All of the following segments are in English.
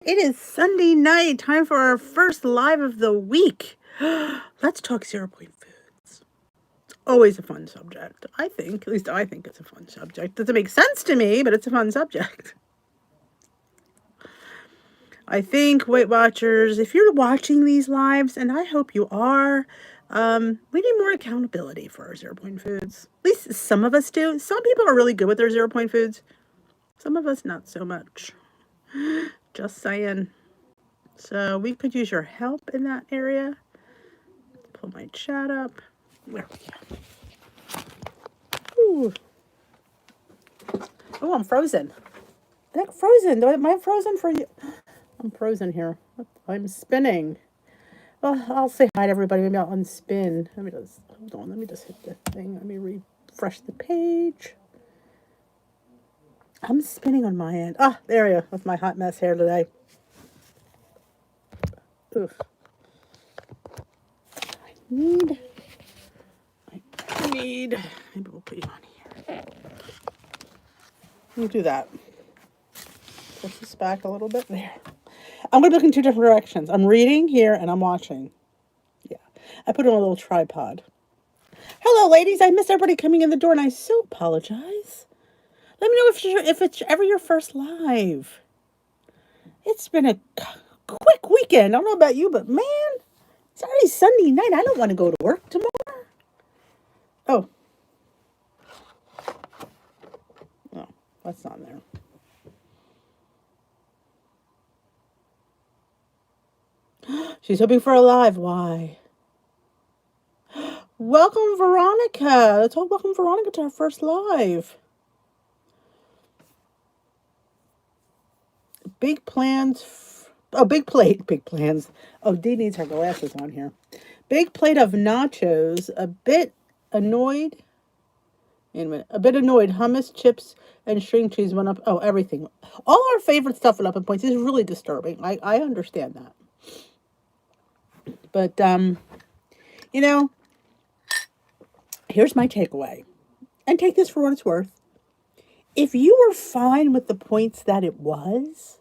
It is Sunday night, time for our first live of the week. Let's talk 0-point foods. Always a fun subject, I think. At least I think it's a fun subject. Doesn't make sense to me, but it's a fun subject. I think, Weight Watchers, if you're watching these lives, and I hope you are, we need more accountability for our 0-point foods. At least some of us do. Some people are really good with their 0-point foods. Some of us not so much. Just saying. So we could use your help in that area. Pull my chat up. Where are we? Ooh. Oh, I'm frozen. I think frozen. Am I frozen for you? I'm frozen here. I'm spinning. Well, I'll say hi to everybody. Maybe I'll unspin. Let me just hold on. Let me just hit the thing. Let me refresh the page. I'm spinning on my end. Ah, there we go. With my hot mess hair today. Oof. I need. Maybe we'll put you on here. Let me do that. Push this back a little bit. There. I'm going to look in two different directions. I'm reading here and I'm watching. Yeah. I put it on a little tripod. Hello, ladies. I missed everybody coming in the door and I so apologize. Let me know if it's ever your first live. It's been a quick weekend. I don't know about you, but man, it's already Sunday night. I don't want to go to work tomorrow. Oh. No, that's not there. She's hoping for a live. Why? Welcome, Veronica. Let's all welcome Veronica to our first live. Big plans. Big plate. Big plans. Oh, Dee needs her glasses on here. Big plate of nachos. A bit annoyed. Wait a minute. A bit annoyed. Hummus, chips, and string cheese went up. Oh, everything. All our favorite stuff went up in points. It's really disturbing. I understand that. But, you know, here's my takeaway. And take this for what it's worth. If you were fine with the points that it was,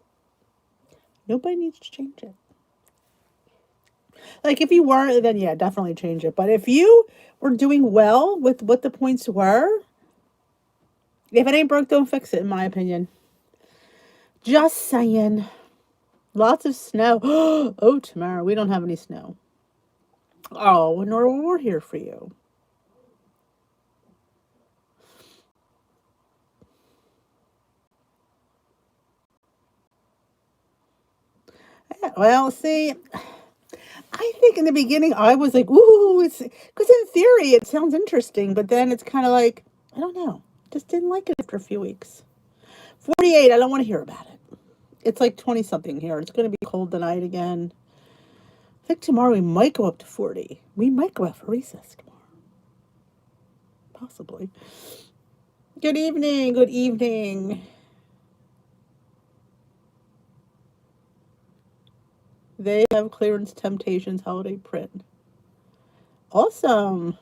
nobody needs to change it. Like, if you weren't, then yeah, definitely change it. But if you were doing well with what the points were, if it ain't broke, don't fix it, in my opinion. Just saying. Lots of snow. Oh, tomorrow, we don't have any snow. Oh, nor we're here for you. Well, see, I think in the beginning I was like, ooh, it's because in theory it sounds interesting, but then it's kind of like, I don't know, just didn't like it after a few weeks. 48, I don't want to hear about it. It's like 20 something here. It's going to be cold tonight again. I think tomorrow we might go up to 40. We might go out for recess tomorrow. Possibly. Good evening. Good evening. They have clearance Temptations holiday print. Awesome.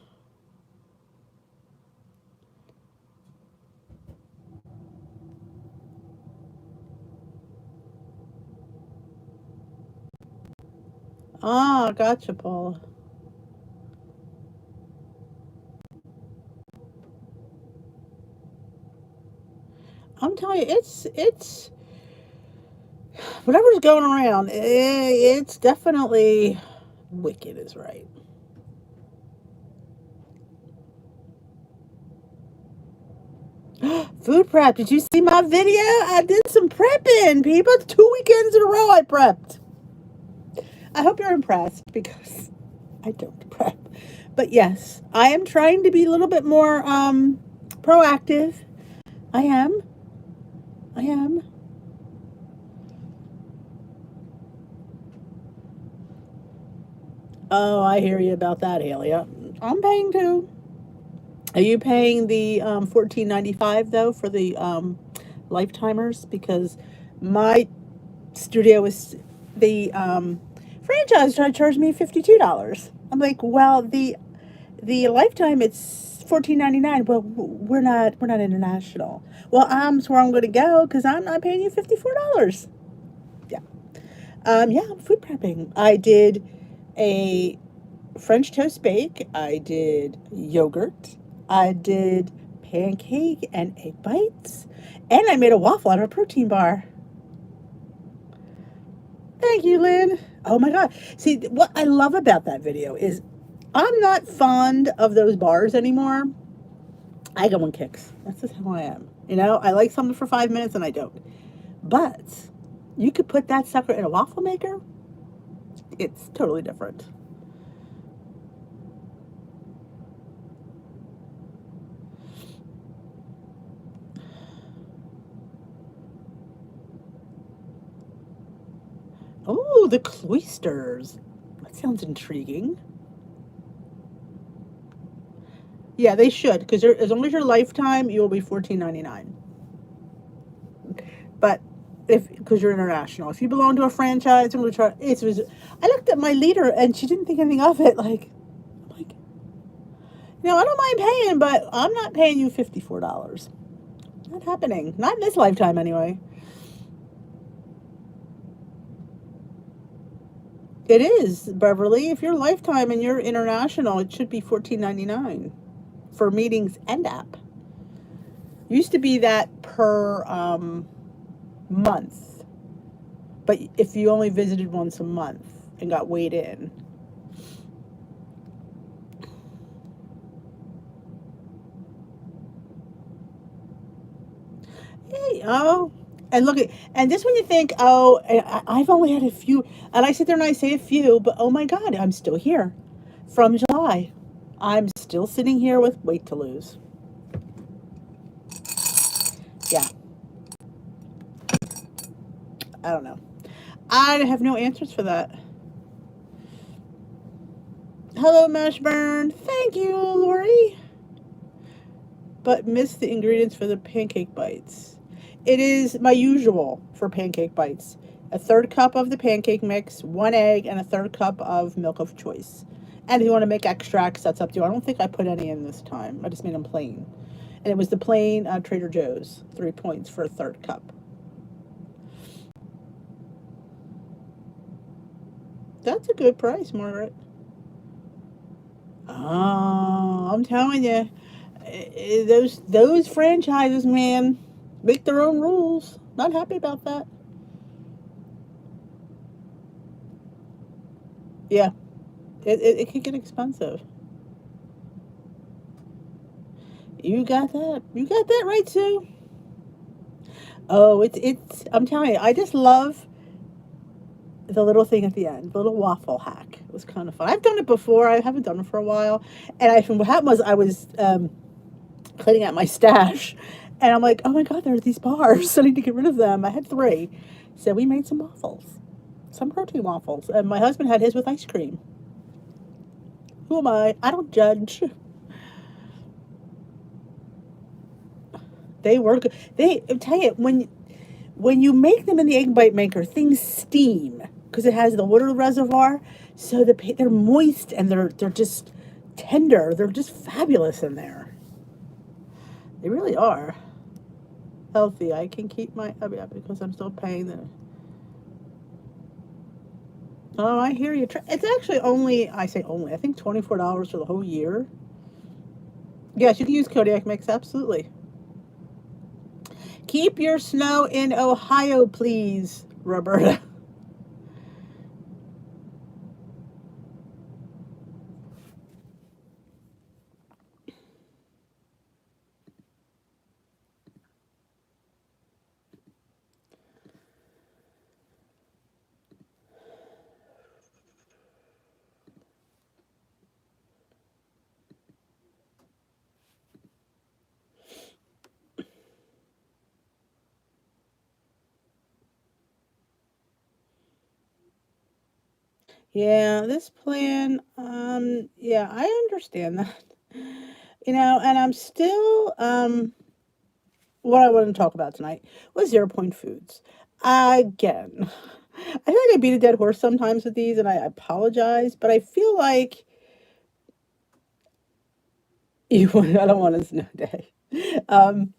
Ah, gotcha, Paula. I'm telling you, it's whatever's going around. It's definitely wicked, is right. Food prep. Did you see my video? I did some prepping, people. 2 weekends in a row I prepped. I hope you're impressed because I don't prep. But yes, I am trying to be a little bit more proactive. I am. Oh, I hear you about that, Haley. I'm paying too. Are you paying the $14.95 though for the lifetimers? Because my studio is the franchise tried to charge me $52. I'm like, well, the lifetime it's $14.99. Well, we're not international. Well, that's where I'm going to go because I'm not paying you $54. Yeah. Yeah, I'm food prepping. I did a French toast bake. I did yogurt. I did pancake and egg bites. And I made a waffle out of a protein bar. Thank you, Lynn. Oh my God. See, what I love about that video is I'm not fond of those bars anymore. I go on kicks. That's just how I am. I like something for 5 minutes and I don't. But you could put that sucker in a waffle maker. It's totally different. Oh, the cloisters. That sounds intriguing. Yeah, they should, because as long as your lifetime, you will be $14.99. But if because you're international, if you belong to a franchise, I looked at my leader and she didn't think anything of it. Like, I don't mind paying, but I'm not paying you $54. Not happening. Not in this lifetime, anyway. It is, Beverly. If you're lifetime and you're international, it should be $14.99 for meetings and app. Used to be that per month, but if you only visited once a month and got weighed in. Hey, oh, and look at, and just when you think, oh, I've only had a few, and I sit there and I say a few, but oh my God, I'm still here from July. I'm still sitting here with weight to lose. Yeah, I don't know. I have no answers for that. Hello, Mashburn. Thank you, Lori. But missed the ingredients for the pancake bites. It is my usual for pancake bites. A third cup of the pancake mix, one egg, and a third cup of milk of choice. And if you want to make extracts, that's up to you. I don't think I put any in this time. I just made them plain. And it was the plain Trader Joe's, 3 points for a third cup. That's a good price, Margaret. Oh, I'm telling you, those franchises, man, make their own rules. Not happy about that. Yeah, it can get expensive. You got that. You got that right, Sue. Oh, it's. I'm telling you, I just love the little thing at the end, the little waffle hack. It was kind of fun. I've done it before. I haven't done it for a while. And what happened was I was cleaning out my stash, and I'm like, oh my God, there are these bars. I need to get rid of them. I had three, so we made some waffles, some protein waffles, and my husband had his with ice cream. Who am I? I don't judge. They work. They I tell you when you make them in the egg bite maker, things steam because it has the water reservoir, so they're moist and they're just tender. They're just fabulous in there. They really are healthy. I can keep my yeah, because I'm still paying the. Oh, I hear you. It's actually only I say only. I think $24 for the whole year. Yes, you can use Kodiak Mix absolutely. Keep your snow in Ohio, please, Roberta. Yeah, this plan, yeah, I understand that. And I'm still, what I want to talk about tonight was 0 point foods. Again, I feel like I beat a dead horse sometimes with these, and I apologize, but I feel like I don't want a snow day. Um,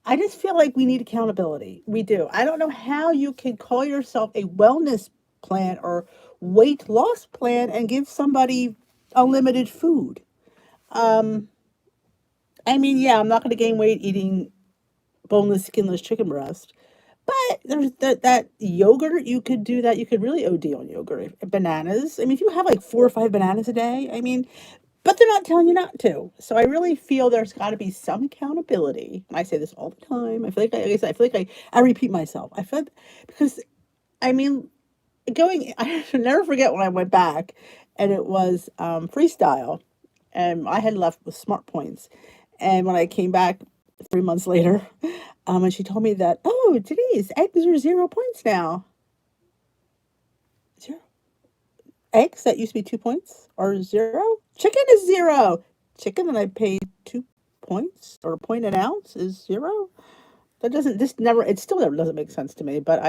I just feel like we need accountability. We do. I don't know how you can call yourself a wellness plan or weight loss plan and give somebody unlimited food. Um, I mean, yeah, I'm not going to gain weight eating boneless, skinless chicken breast. But there's that yogurt, you could do that. You could really OD on yogurt. Bananas. I mean, if you have like 4 or 5 bananas a day, I mean, but they're not telling you not to. So I really feel there's got to be some accountability. And I say this all the time. Like I said, I feel like I repeat myself. I feel because I mean, I should never forget when I went back, and it was freestyle, and I had left with smart points, and when I came back 3 months later, and she told me that, oh, Denise, eggs are 0 points now. Zero eggs that used to be 2 points are zero. Chicken is zero. Chicken that I paid 2 points or a point an ounce is zero. That doesn't this never it still never doesn't make sense to me. But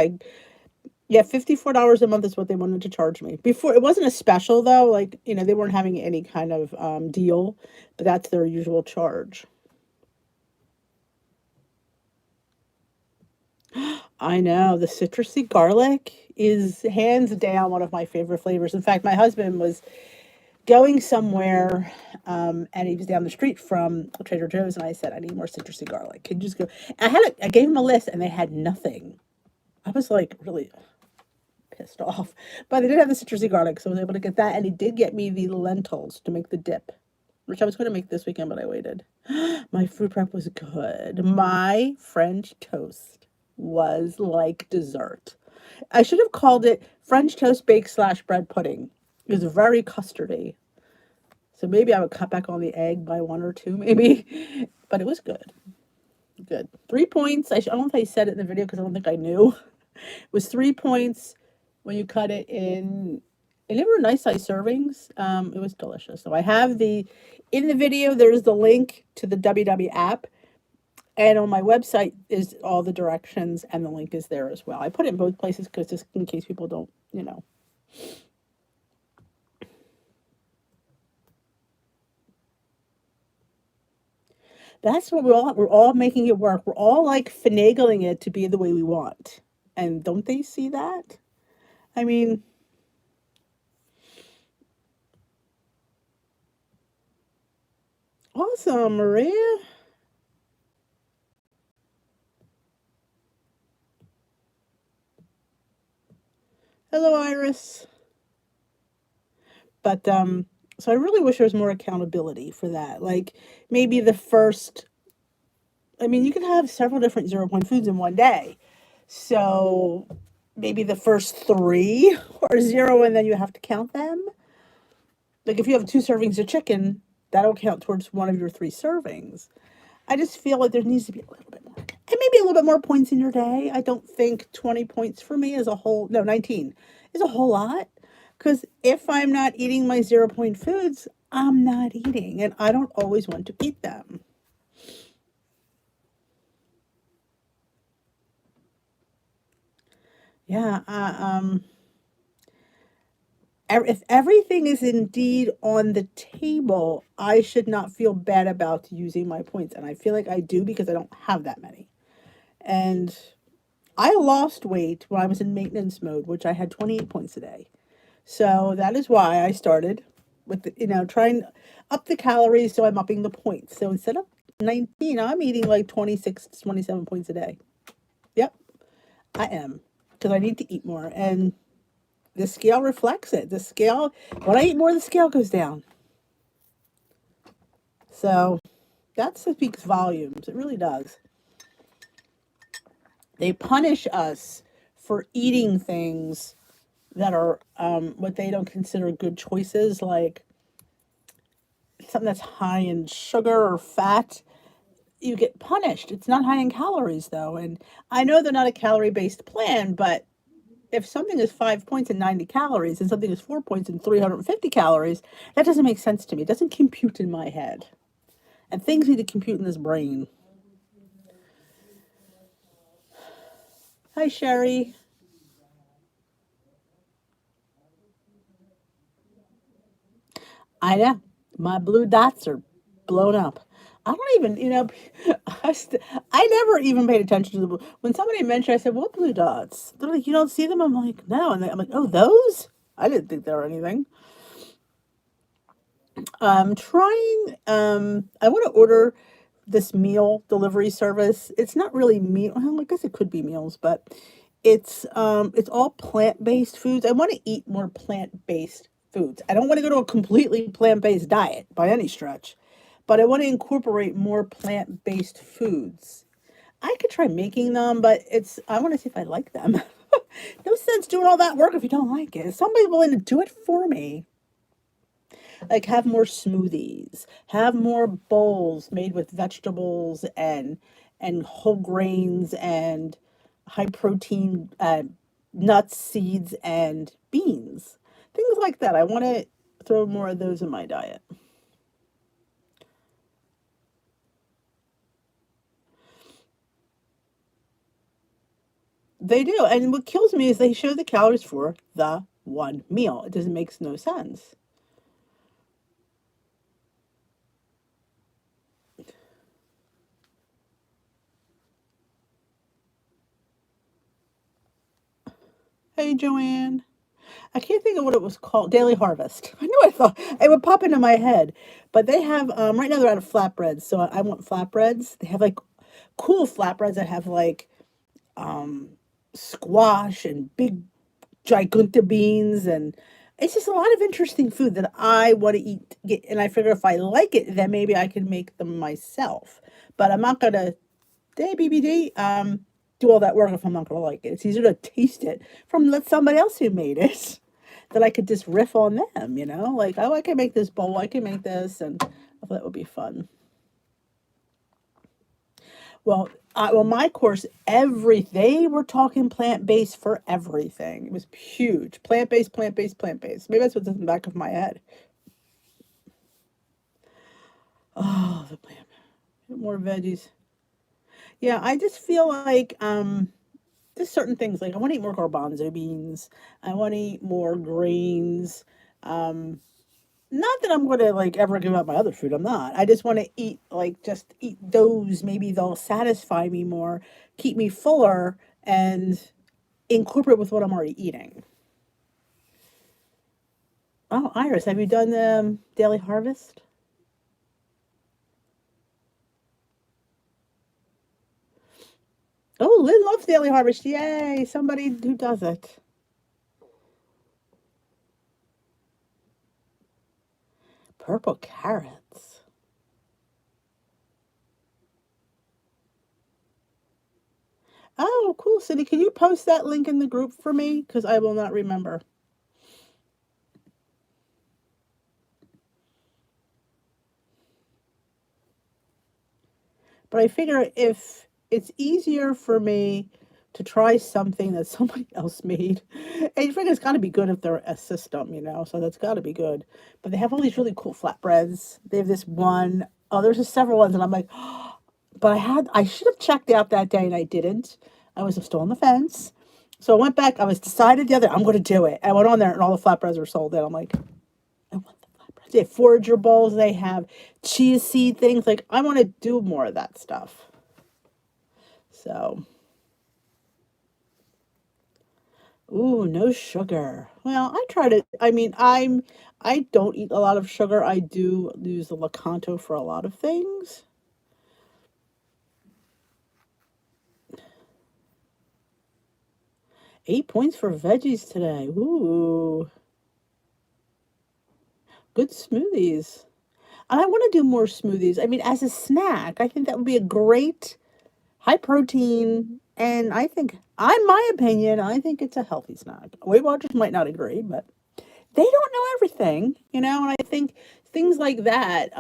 yeah, $54 a month is what they wanted to charge me. Before it wasn't a special though, like they weren't having any kind of deal, but that's their usual charge. I know the citrusy garlic is hands down one of my favorite flavors. In fact, my husband was going somewhere, and he was down the street from Trader Joe's, and I said, "I need more citrusy garlic. Can you just go?" I gave him a list, and they had nothing. I was like really pissed off, but they did have the citrusy garlic, so I was able to get that, and he did get me the lentils to make the dip, which I was going to make this weekend, but I waited. My food prep was good. My French toast was like dessert. I should have called it French toast bake slash bread pudding. It was very custardy. So maybe I would cut back on the egg by one or two, maybe. But it was good. Good. 3 points. I don't know if I said it in the video because I don't think I knew. It was 3 points when you cut it in. And they were nice size servings. It was delicious. So I have in the video, there's the link to the WW app. And on my website is all the directions and the link is there as well. I put it in both places because just in case people don't. That's what we're all making it work. We're all like finagling it to be the way we want. And don't they see that? I mean, awesome, Maria. Hello, Iris. But so I really wish there was more accountability for that. Like maybe the first I mean, you can have several different 0 point foods in one day. So maybe the first three are zero and then you have to count them. Like if you have 2 servings of chicken, that'll count towards one of your 3 servings. I just feel like there needs to be a little bit more. And maybe a little bit more points in your day. I don't think 20 points for me is a whole, no, 19 is a whole lot. Because if I'm not eating my 0 point foods, I'm not eating. And I don't always want to eat them. Yeah. If everything is indeed on the table, I should not feel bad about using my points. And I feel like I do because I don't have that many. And I lost weight when I was in maintenance mode, which I had 28 points a day. So that is why I started with trying up the calories so I'm upping the points. So instead of 19, I'm eating like 26 to 27 points a day. Yep, I am because I need to eat more and the scale reflects it. The scale when I eat more the scale goes down. So that speaks volumes. It really does. They punish us for eating things that are what they don't consider good choices, like something that's high in sugar or fat. You get punished. It's not high in calories, though. And I know they're not a calorie based plan, but if something is 5 points and 90 calories and something is 4 points and 350 calories, that doesn't make sense to me. It doesn't compute in my head. And things need to compute in this brain. Hi, Sherry. I know. My blue dots are blown up. I don't even, I never even paid attention to the blue. When somebody mentioned, I said, "What blue dots?" They're like, "You don't see them?" I'm like, "No," and I'm like, "Oh, those." I didn't think they were anything. I'm trying. I want to order this meal delivery service. It's not really meal. Well, I guess it could be meals, but it's all plant-based foods. I want to eat more plant-based foods. I don't want to go to a completely plant-based diet by any stretch, but I want to incorporate more plant-based foods. I could try making them, but I want to see if I like them. No sense doing all that work if you don't like it. Is somebody willing to do it for me? Like have more smoothies, have more bowls made with vegetables and whole grains and high protein nuts, seeds, and beans. Things like that. I want to throw more of those in my diet. They do. And what kills me is they show the calories for the one meal. It doesn't make no sense. Hey, Joanne. I can't think of what it was called. Daily Harvest. I knew I thought it would pop into my head. But they have right now they're out of flatbreads, so I want flatbreads. They have like cool flatbreads that have like um squash and big giganta beans, and it's just a lot of interesting food that I want to eat. And I figure if I like it, then maybe I can make them myself. But I'm not gonna day BBD do all that work if I'm not gonna like it. It's easier to taste it from somebody else who made it that I could just riff on them, like, oh, I can make this bowl, I can make this, and I thought that would be fun. Well, my course, they were talking plant based for everything. It was huge, plant based, plant based, plant based. Maybe that's what's in the back of my head. Oh, the plant, more veggies. Yeah, I just feel like there's certain things like I want to eat more garbanzo beans. I want to eat more grains. Um, Not that I'm going to like ever give up my other food. I'm not. I just want to eat like just eat those. Maybe they'll satisfy me more, keep me fuller, and incorporate with what I'm already eating. Oh, Iris, have you done the Daily Harvest? Oh, Lynn loves Daily Harvest. Yay! Somebody who does it. Purple carrots. Oh, cool, Cindy. Can you post that link in the group for me? Because I will not remember. But I figure if it's easier for me to try something that somebody else made, and you figure it's got to be good if they're a system. So that's got to be good. But they have all these really cool flatbreads. They have this one. Oh, there's just several ones, and I'm like, but I should have checked out that day, and I didn't. I was still on the fence. So I went back. I was decided the other. I'm going to do it. I went on there, and all the flatbreads were sold. And I'm like, I want the flatbreads. They have forager bowls. They have chia seed things. Like I want to do more of that stuff. So, ooh, no sugar. Well, I try to. I mean, I don't eat a lot of sugar. I do use the Lakanto for a lot of things. 8 points for veggies today. Ooh, good smoothies. And I want to do more smoothies. I mean, as a snack, I think that would be a great high protein. And I think, in my opinion, I think it's a healthy snack. Weight Watchers might not agree, but they don't know everything. And I think things like that,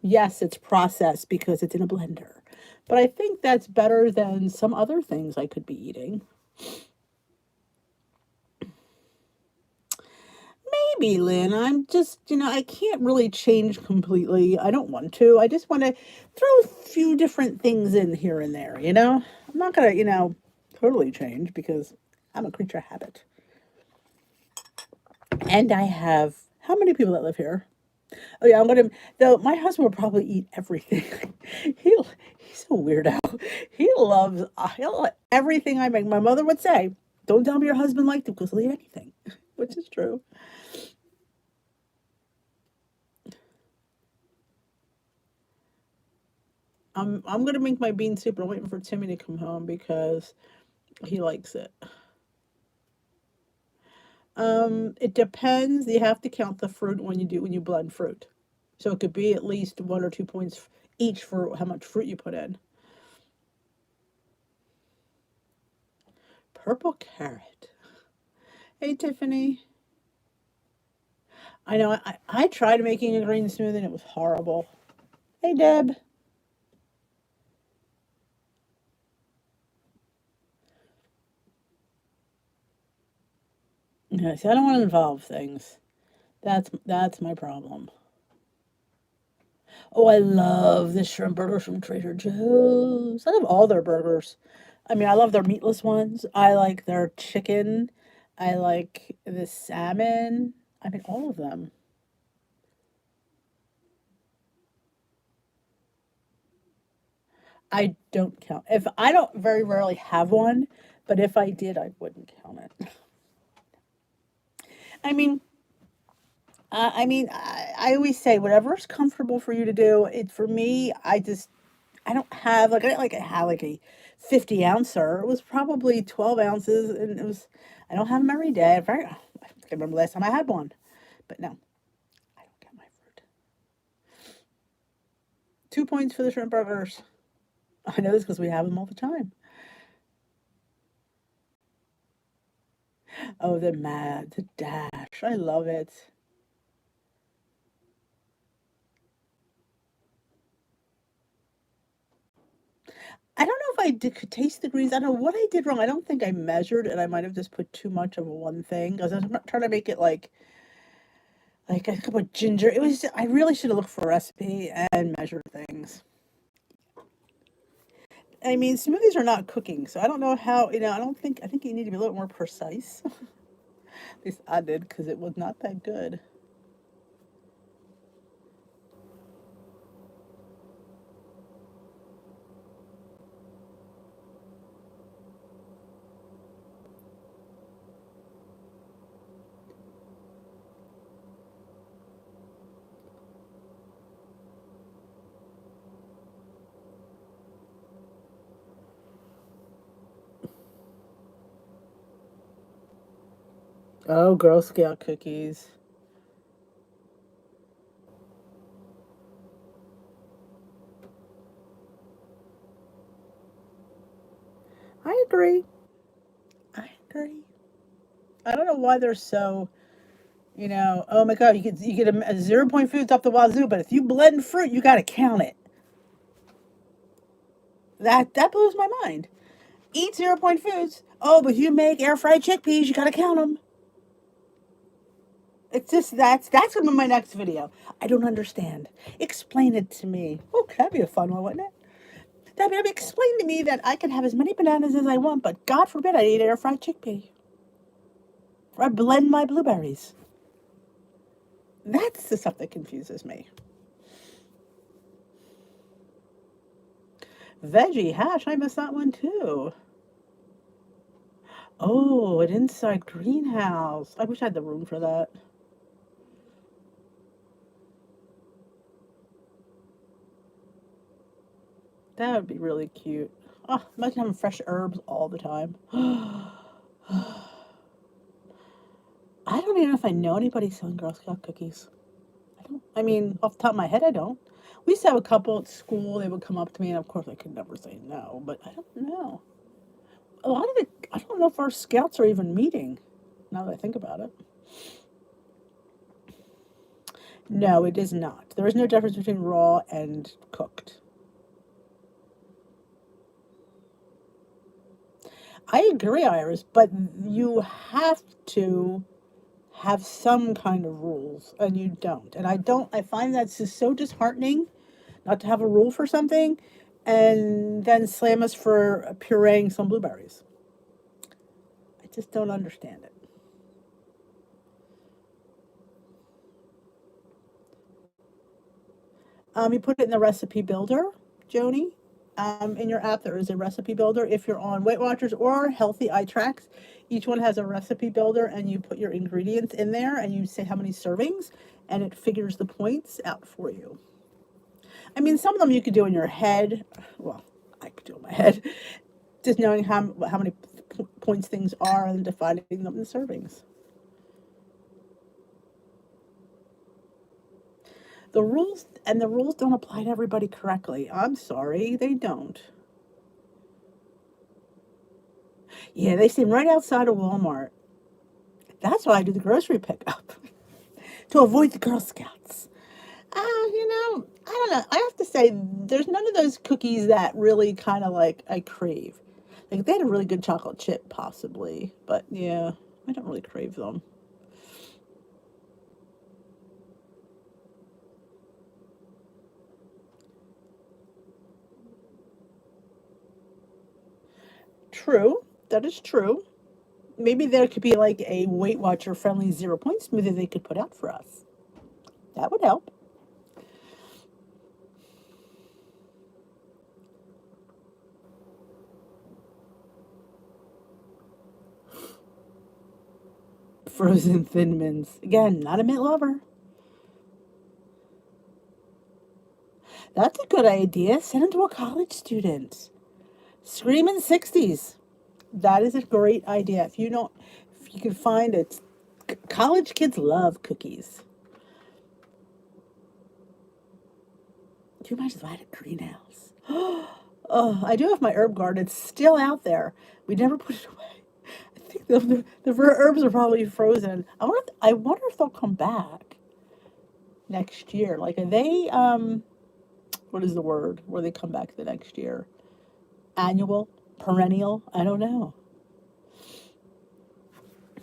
yes, it's processed because it's in a blender. But I think that's better than some other things I could be eating. Maybe, Lynn. I'm just, I can't really change completely. I don't want to. I just want to throw a few different things in here and there. I'm not going to, totally change because I'm a creature of habit. And I have, how many people that live here? Oh yeah, I'm gonna. Though my husband will probably eat everything. he he's a weirdo. He loves he'll everything I make. My mother would say, "Don't tell me your husband liked it because he'll eat anything," which is true. I'm gonna make my bean soup. But I'm waiting for Timmy to come home because he likes it. It depends. You have to count the fruit when you blend fruit. So it could be at least 1 or 2 points each for how much fruit you put in. Purple carrot. Hey Tiffany. I know I tried making a green smoothie and it was horrible. Hey Deb. Yeah, see, I don't want to involve things. That's my problem. Oh, I love the shrimp burgers from Trader Joe's. I love all their burgers. I mean, I love their meatless ones. I like their chicken. I like the salmon. I mean, all of them. I don't count. If I don't very rarely have one, but if I did, I wouldn't count it. I mean, I always say whatever's comfortable for you to do. It for me, I don't have like I didn't like I had like a 50 ouncer. It was probably 12 ounces, and it was. I don't have them every day. I can't remember the last time I had one, but no, I don't get my fruit. 2 points for the shrimp burgers. I know this because we have them all the time. Oh, the dash. I love it. I don't know if I could taste the greens. I don't know what I did wrong. I don't think I measured, and I might have just put too much of one thing because I was trying to make it like a cup of ginger. It was. I really should have looked for a recipe and measured things. I mean, smoothies are not cooking, so I don't know how. I don't think. I think you need to be a little more precise. At least I did because it was not that good. Oh, Girl Scout cookies. I agree. I agree. I don't know why they're so. Oh my God, you get a 0 point foods up the wazoo, but if you blend fruit, you got to count it. That blows my mind. Eat 0 point foods. Oh, but you make air fried chickpeas, you got to count them. It's just that's gonna be my next video. I don't understand. Explain it to me. Oh, that'd be a fun one, wouldn't it? That'd be explain to me that I can have as many bananas as I want, but God forbid I eat air fried chickpea. Or I blend my blueberries. That's the stuff that confuses me. Veggie hash, I missed that one too. Oh, an inside greenhouse. I wish I had the room for that. That would be really cute. Oh, imagine having fresh herbs all the time. I don't even know if I know anybody selling Girl Scout cookies. I don't. I mean, off the top of my head, I don't. We used to have a couple at school. They would come up to me, and of course, I could never say no. But I don't know. A lot of it. I don't know if our scouts are even meeting. Now that I think about it, no, it is not. There is no difference between raw and cooked. I agree, Iris, but you have to have some kind of rules, and you don't. And I don't. I find that's just so disheartening not to have a rule for something, and then slam us for pureeing some blueberries. I just don't understand it. You put it in the recipe builder, Joni. In your app, there is a recipe builder. If you're on Weight Watchers or Healthy Eye Tracks, each one has a recipe builder, and you put your ingredients in there, and you say how many servings, and it figures the points out for you. I mean, some of them you could do in your head. Well, I could do in my head, just knowing how many points things are and dividing them in servings. The rules don't apply to everybody correctly. I'm sorry, they don't. Yeah, they seem right outside of Walmart. That's why I do the grocery pickup to avoid the Girl Scouts. I don't know. I have to say, there's none of those cookies that really kind of like I crave. Like they had a really good chocolate chip, possibly, but yeah, I don't really crave them. True, that is true. Maybe there could be like a Weight Watcher friendly 0 point smoothie they could put out for us. That would help. Frozen Thin Mints. Again, not a mint lover. That's a good idea. Send them to a college student. Screaming 60s. That is a great idea. If you can find it, college kids love cookies. Do you imagine if I had a greenhouse? Oh, I do have my herb garden. It's still out there. We never put it away. I think the herbs are probably frozen. I wonder if they'll come back next year. Like, are they, what is the word where they come back the next year? Annual? Perennial? I don't know.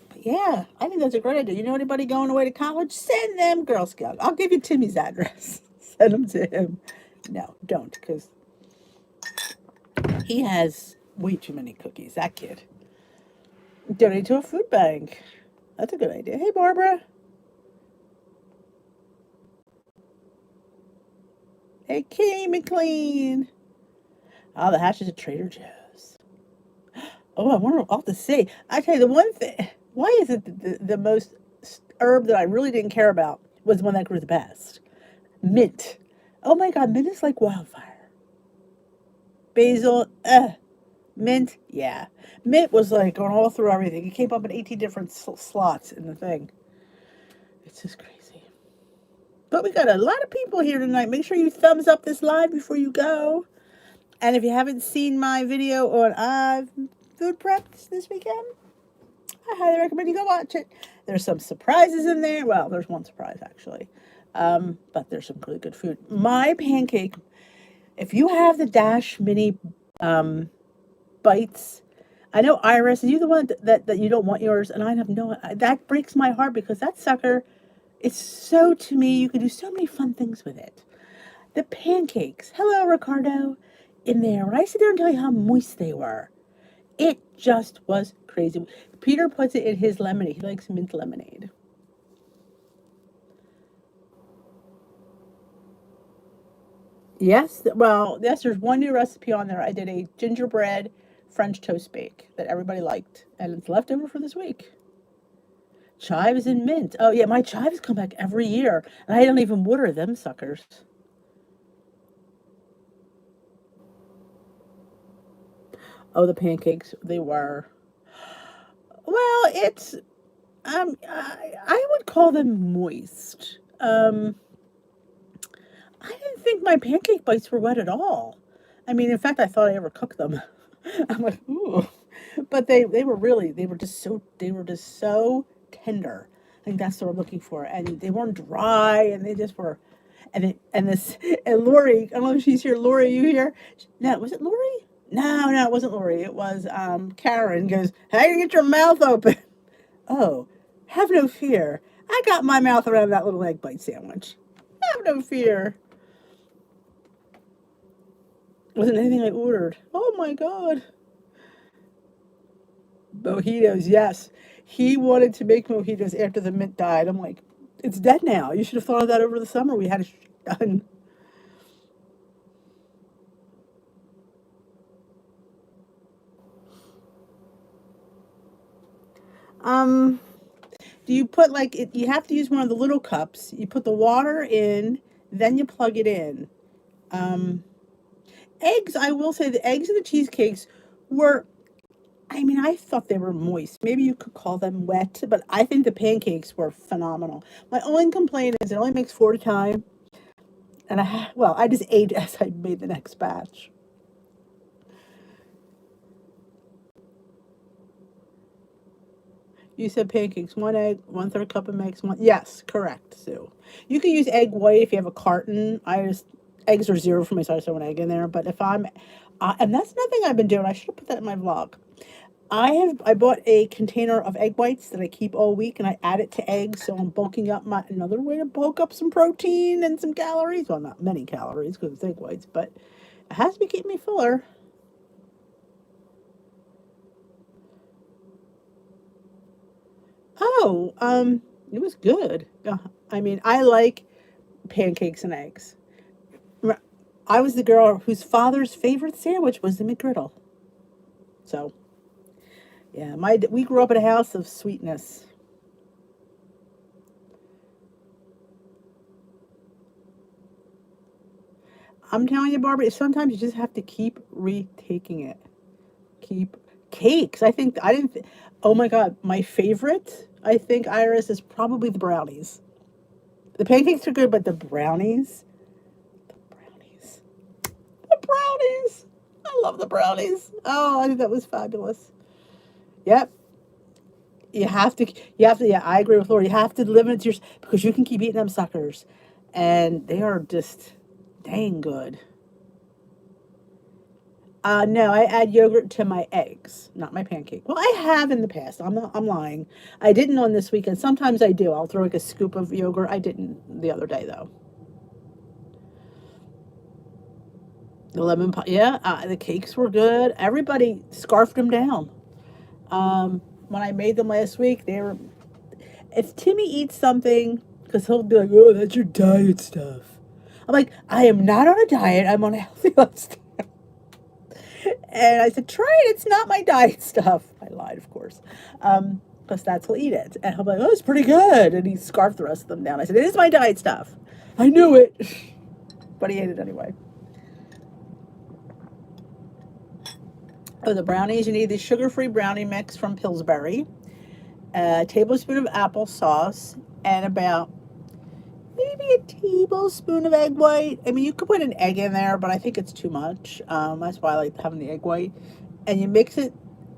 But yeah, I think that's a great idea. You know anybody going away to college? Send them Girl Scout. I'll give you Timmy's address. Send them to him. No, don't, because he has way too many cookies. That kid. Donate to a food bank. That's a good idea. Hey, Barbara. Hey, Kitty McLean. Oh, the hash is at Trader Joe's. Oh, I wonder what to say. I tell you, the one thing, why is it the most herb that I really didn't care about was the one that grew the best? Mint. Oh my God, mint is like wildfire. Basil, mint, yeah. Mint was like going all through everything. It came up in 18 different slots in the thing. It's just crazy. But we got a lot of people here tonight. Make sure you thumbs up this live before you go. And if you haven't seen my video on food preps this weekend, I highly recommend you go watch it. There's some surprises in there. Well, there's one surprise actually. But there's some really good food. My pancake, if you have the Dash Mini bites, I know Iris, you the one that you don't want yours, and I have no, that breaks my heart because that sucker, it's so, to me, you can do so many fun things with it. The pancakes, hello Ricardo, in there, when I sit there and tell you how moist they were, it just was crazy. Peter puts it in his lemonade. He likes mint lemonade. Yes, well, yes, there's one new recipe on there. I did a gingerbread French toast bake that everybody liked, and it's left over for this week. Chives and mint. Oh, yeah, my chives come back every year, and I don't even water them suckers. Oh, the pancakes, they were. Well, I would call them moist. I didn't think my pancake bites were wet at all. I mean, in fact, I thought I ever cooked them. I'm like, ooh, but they were really, they were just so tender. I think that's what I'm looking for, and they weren't dry, and they just were. And this and Lori, I don't know if she's here. Lori, are you here? No, was it Lori? No, it wasn't Lori. It was Karen. Goes, how do you get your mouth open? Oh, have no fear. I got my mouth around that little egg bite sandwich. Have no fear. Wasn't anything I ordered. Oh my God. Mojitos, yes. He wanted to make mojitos after the mint died. I'm like, it's dead now. You should have thought of that over the summer. We had it done. Um, do you put like it, you have to use one of the little cups. You put the water in, then you plug it in. Um, eggs, I will say the eggs and the cheesecakes were, I mean, I thought they were moist. Maybe you could call them wet, but I think the pancakes were phenomenal. My only complaint is it only makes four at a time. And well, I just ate as I made the next batch. You said pancakes, one egg, one third cup of mix, one. Yes, correct, Sue. You can use egg white if you have a carton. I just, eggs are zero for me, so I just throw an egg in there. But if I'm, and that's another thing I've been doing. I should have put that in my vlog. I bought a container of egg whites that I keep all week, and I add it to eggs, so I'm bulking up my another way to bulk up some protein and some calories. Well, not many calories because it's egg whites, but it has to be keeping me fuller. Oh, it was good. I mean, I like pancakes and eggs. I was the girl whose father's favorite sandwich was the McGriddle. So, yeah, my we grew up in a house of sweetness. I'm telling you, Barbara, sometimes you just have to keep retaking it. Keep cakes. I think I didn't. Oh my God, my favorite. I think Iris is probably the brownies. The pancakes are good, but brownies, the brownies. I love the brownies. Oh, I think that was fabulous. Yep. Yeah, I agree with Laura. You have to limit it to your, because you can keep eating them suckers. And they are just dang good. No, I add yogurt to my eggs, not my pancake. Well, I have in the past. I'm lying. I didn't on this weekend. Sometimes I do. I'll throw like a scoop of yogurt. I didn't the other day though. The lemon pie, yeah, the cakes were good. Everybody scarfed them down. When I made them last week, they were. If Timmy eats something, because he'll be like, "Oh, that's your diet stuff." I'm like, I am not on a diet. I'm on a healthy lifestyle. And I said, try it. It's not my diet stuff. I lied, of course. Because that's he'll eat it. And he'll be like, oh, it's pretty good. And he scarfed the rest of them down. I said, it is my diet stuff. I knew it. But he ate it anyway. Oh, the brownies. You need the sugar-free brownie mix from Pillsbury, a tablespoon of applesauce, and about maybe a tablespoon of egg white. I mean, you could put an egg in there, but I think it's too much. That's why I like having the egg white. And you mix it,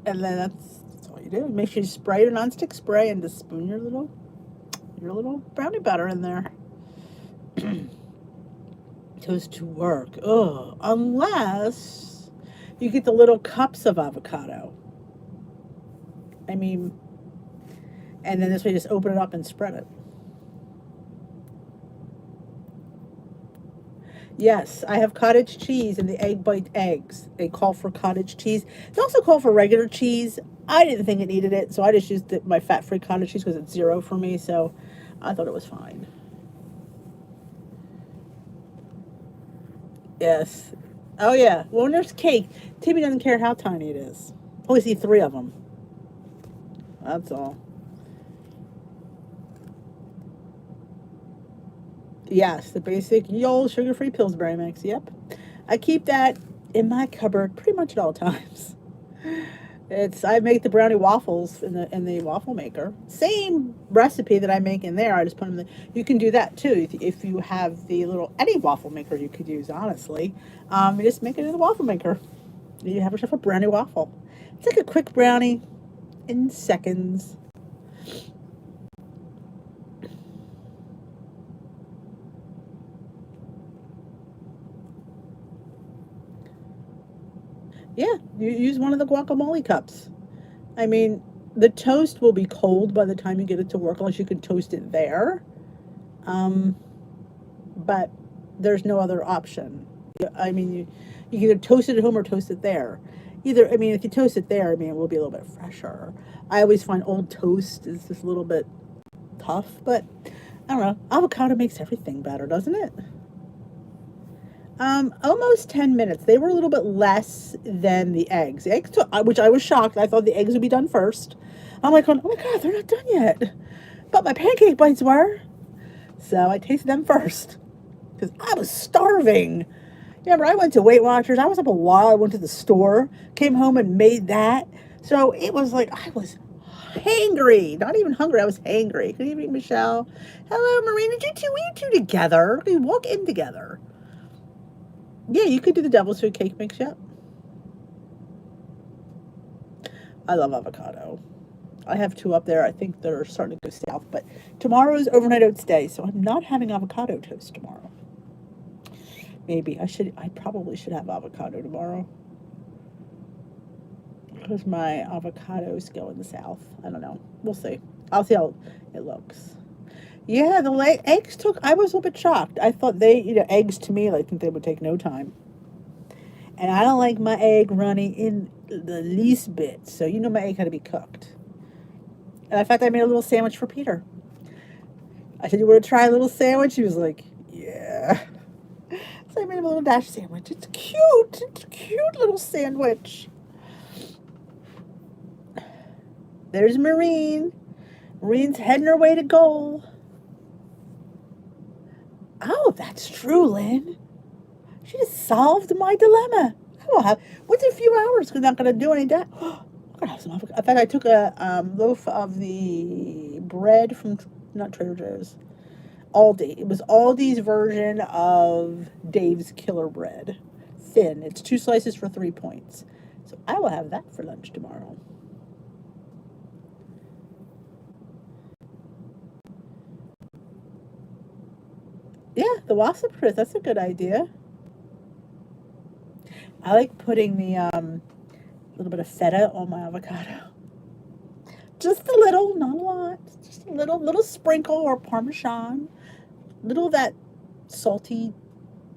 and then that's all you do. Make sure you spray your nonstick spray and just spoon your little brownie batter in there. Goes to work. Oh, unless you get the little cups of avocado. I mean, and then this way, just open it up and spread it. Yes, I have cottage cheese and the egg bite eggs. They call for cottage cheese. They also call for regular cheese. I didn't think it needed it, so I just used my fat-free cottage cheese because it's zero for me. So I thought it was fine. Yes. Oh yeah. Well, when there's cake, Timmy doesn't care how tiny it is. Always eat three of them. That's all. Yes, the basic Yole sugar-free Pillsbury mix. Yep. I keep that in my cupboard pretty much at all times. It's I make the brownie waffles in the waffle maker. Same recipe that I make in there. I just put them in you can do that too if you have the little any waffle maker you could use. Honestly, you just make it in the waffle maker. You have yourself a brownie waffle. It's like a quick brownie in seconds. Yeah, you use one of the guacamole cups. I mean, the toast will be cold by the time you get it to work, unless you can toast it there. Um, but there's no other option. I mean, you can either toast it at home or toast it there. Either, I mean, if you toast it there, I mean, it will be a little bit fresher. I always find old toast is just a little bit tough, but I don't know. Avocado makes everything better, doesn't it? Almost 10 minutes. They were a little bit less than the eggs. The eggs took, which I was shocked. I thought the eggs would be done first. I'm like, oh my God, they're not done yet. But my pancake bites were. So I tasted them first because I was starving. Remember, I went to Weight Watchers. I was up a while. I went to the store, came home and made that. So it was like I was hangry. Not even hungry. I was hangry. Good evening, Michelle. Hello, Marina. Did you two? We you two together? We walk in together. Yeah, you could do the devil's food cake mix. Yep. I love avocado. I have two up there. I think they're starting to go south. But tomorrow is overnight oats day, so I'm not having avocado toast tomorrow. Maybe I should. I probably should have avocado tomorrow because my avocados go in the south. I don't know. We'll see. I'll see how it looks. Yeah, the eggs took. I was a little bit shocked. I thought eggs to me, I think they would take no time. And I don't like my egg runny in the least bit. So my egg had to be cooked. And in fact, I made a little sandwich for Peter. I said, "You want to try a little sandwich?" He was like, "Yeah." So I made him a little dash sandwich. It's cute. It's a cute little sandwich. There's Maureen. Maureen's heading her way to goal. Oh, that's true, Lynn. She just solved my dilemma. I will have. What's a few hours? Because I'm not going to do any that. I'm going to have some avocado. In fact, I took a loaf of the bread from, not Trader Joe's, Aldi. It was Aldi's version of Dave's Killer Bread. Thin. It's 2 slices for 3 points. So I will have that for lunch tomorrow. Yeah, the wassail crisp. That's a good idea. I like putting the little bit of feta on my avocado. Just a little, not a lot. Just a little sprinkle or Parmesan. Little of that salty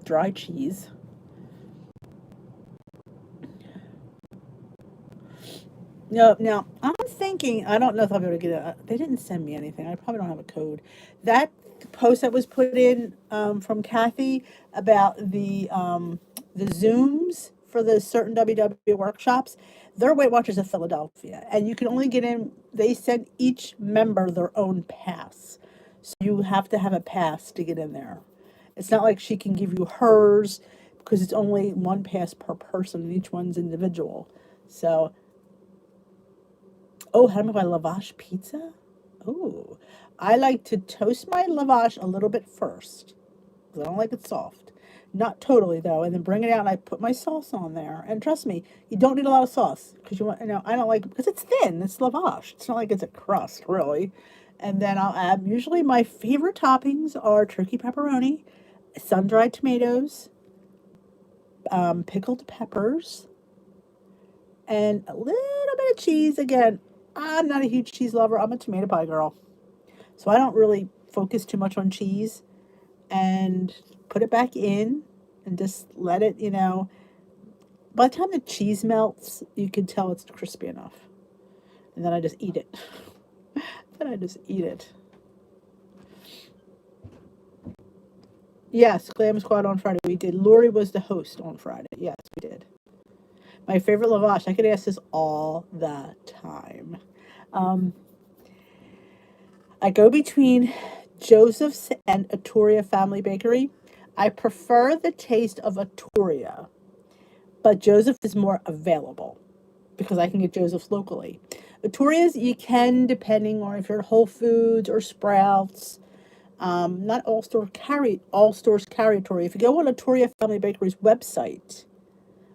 dry cheese. No, now I'm thinking. I don't know if I'll be able to get it. They didn't send me anything. I probably don't have a code. That post that was put in from Kathy about the Zooms for the certain WW workshops. They're Weight Watchers of Philadelphia, and you can only get in. They send each member their own pass, so you have to have a pass to get in there. It's not like she can give you hers because it's only one pass per person, and each one's individual. So oh, how do I make my lavash pizza? Oh, I like to toast my lavash a little bit first because I don't like it soft. Not totally though, and then bring it out and I put my sauce on there. And trust me, you don't need a lot of sauce because I don't like it because it's thin. It's lavash. It's not like it's a crust really. And then I'll add usually my favorite toppings are turkey pepperoni, sun dried tomatoes, pickled peppers, and a little bit of cheese. Again, I'm not a huge cheese lover. I'm a tomato pie girl. So I don't really focus too much on cheese and put it back in and just let it, by the time the cheese melts, you can tell it's crispy enough. And then I just eat it. Then I just eat it. Yes, Glam Squad on Friday. We did. Lori was the host on Friday. Yes, we did. My favorite lavash. I could ask this all the time. Um, I go between Joseph's and Atoria Family Bakery. I prefer the taste of Atoria, but Joseph is more available because I can get Joseph's locally. Atoria's you can, depending on if you're at Whole Foods or Sprouts. Not all stores carry Atoria. If you go on Atoria Family Bakery's website,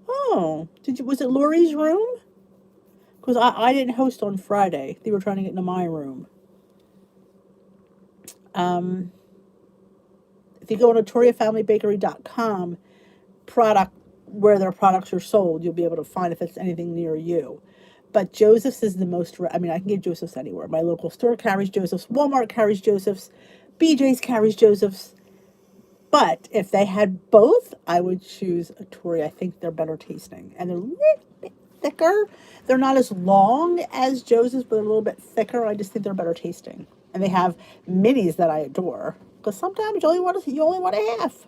oh, was it Lori's room? Because I didn't host on Friday. They were trying to get into my room. Um, if you go on notoriafamilybakery.com, product where their products are sold, you'll be able to find if it's anything near you. But Joseph's is the most, I mean, I can get Joseph's anywhere. My local store carries Joseph's, Walmart carries Joseph's, BJ's carries Joseph's. But if they had both, I would choose a Tory. I think they're better tasting. And they're a little bit thicker. They're not as long as Joseph's, but a little bit thicker. I just think they're better tasting. And they have minis that I adore. Because sometimes you only want a half.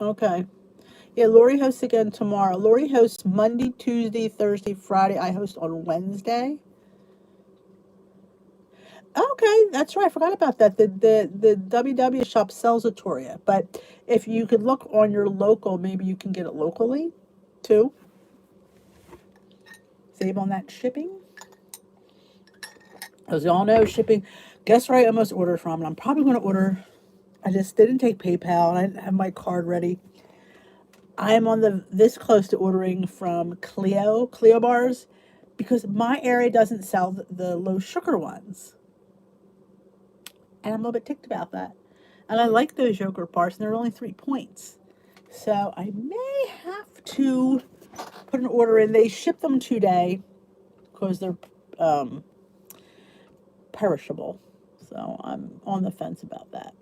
Okay. Yeah, Lori hosts again tomorrow. Lori hosts Monday, Tuesday, Thursday, Friday. I host on Wednesday. Okay, that's right. I forgot about that. The WW shop sells a Toria, but if you could look on your local, maybe you can get it locally too. Save on that shipping. As y'all know, shipping. Guess where I almost ordered from? And I'm probably going to order. I just didn't take PayPal and I didn't have my card ready. I am on the this close to ordering from Clio bars, because my area doesn't sell the low sugar ones, and I'm a little bit ticked about that. And I like those yogurt bars, and they're only 3 points, so I may have to put an order in. They ship them today because they're um, perishable, so I'm on the fence about that.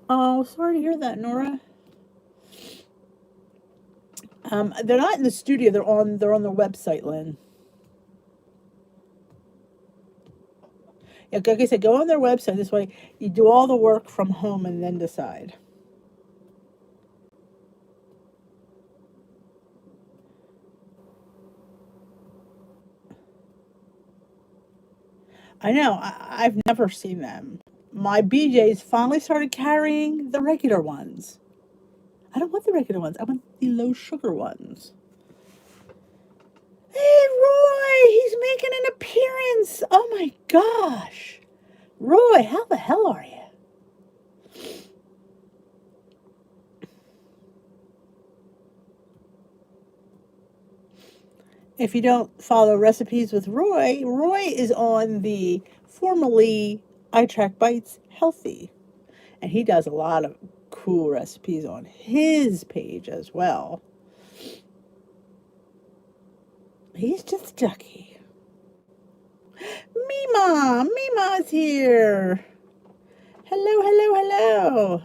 Oh, sorry to hear that, Nora. They're not in the studio. They're on their website, Lynn. Yeah, like I said, go on their website. This way, you do all the work from home and then decide. I know. I've never seen them. My BJ's finally started carrying the regular ones. I don't want the regular ones. I want the low sugar ones. Hey, Roy! He's making an appearance. Oh my gosh, Roy, how the hell are you? If you don't follow recipes with Roy, Roy is on the formerly I Track Bites Healthy, and he does a lot of cool recipes on his page as well. He's just Ducky. Mima's here. Hello, hello, hello.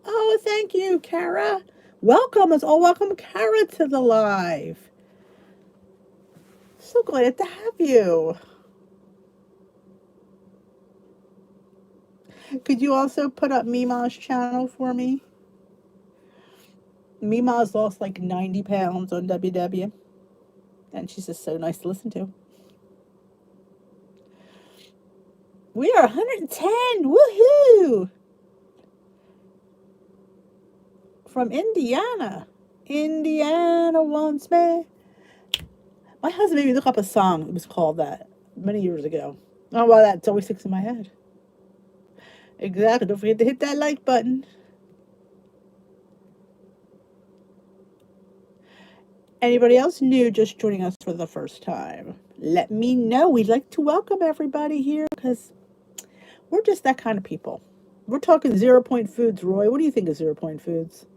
Oh, thank you, Kara. Welcome, us all welcome Kara to the live. So glad to have you. Could you also put up Mima's channel for me? Mima's lost like 90 pounds on WW, and she's just so nice to listen to. We are 110. Woohoo! From Indiana. Indiana wants me. My husband made me look up a song. It was called that many years ago. Oh, well, that's always sticks in my head. Exactly. Don't forget to hit that like button. Anybody else new just joining us for the first time? Let me know. We'd like to welcome everybody here because we're just that kind of people. We're talking 0 point foods, Roy. What do you think of 0 point foods?